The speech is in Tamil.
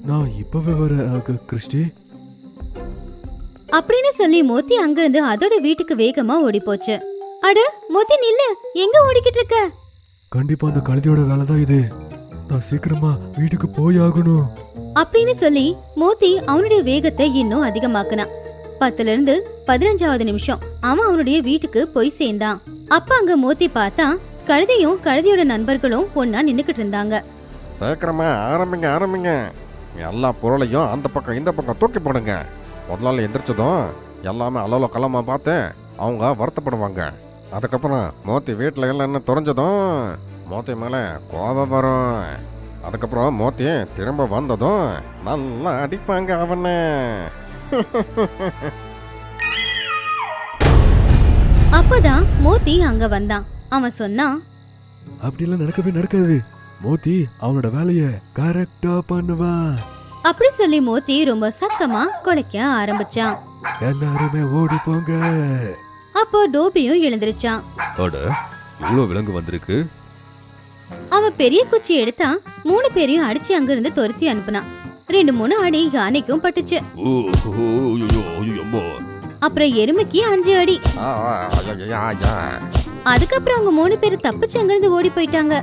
நான் இப்பவே வர கிறிஸ்டி அப்படின்னு சொல்லி மோத்தி அங்கிருந்து அதோட வீட்டுக்கு வேகமா ஓடி போச்சு. அட மோத்தி நில்லு, எங்க ஓடிக்கிட்டு இருக்க? கண்டிப்பா அந்த கழுதையோட வேலை தான் இது. நான் சீக்கிரமா வீட்டுக்கு போய் ஆகணும் அப்படின்னு சொல்லி மோத்தி அவனுடைய வேகத்தை இன்னும் அதிகமாக்குனான். 10ல இருந்து 15வது நிமிஷம் அவன் அவனுடைய வீட்டுக்கு போய் சேர்ந்தான். அப்ப அங்க மோத்தி பார்த்தா கழுதையும் கழுதையோட நண்பர்களும் ஒன்னா நின்னுக்கிட்டு இருந்தாங்க. சீக்கிரமா ஆரம்பிங்க ஆரம்பிங்க, எல்லா பொருளையும் அந்த பக்கம் இந்த பக்கம் தூக்கி போடுங்க. முதலாளி எந்திரிச்சதும் எல்லாமே அல்லோ கல்லமா பார்த்து அவங்க வருத்தப்படுவாங்க. அதுக்கப்புறம் மோத்தி வீட்டில் எல்லாம் என்ன துறைஞ்சதும் மோத்தி மேலே கோபம் வரும். அதுக்கப்புறம் மோத்தி திரும்ப வந்ததும் நல்லா அடிப்பாங்க அவனை. அப்பதான் மோத்தி அங்க வந்தான். அவன் சொன்னான், அப்படிலாம் நடக்காது. மோத்தி அவனோட வேலைய கரெக்டா பண்ணுவான். அப்படி சொல்லி மோத்தி ரொம்ப சத்தமா குலைக்க ஆரம்பிச்சான். எல்லாருமே ஓடி போங்க. அப்போ டோபியும் எழுந்திருச்சான். அட இவ்வளவு விலங்கு வந்திருக்கு. அவன் பெரிய குச்சி எடுத்தா 3 பேரையும் அடிச்சு அங்கிருந்து துரத்தி அனுப்புனான். 2-3 அடி யானைக்கும் பட்டுச்சு. அப்புறம் எருமைக்கு 5 அடி. அதுக்கப்புறம் அவங்க 3 பேரும் தப்பிச்சு அங்கிருந்து ஓடி போயிட்டாங்க.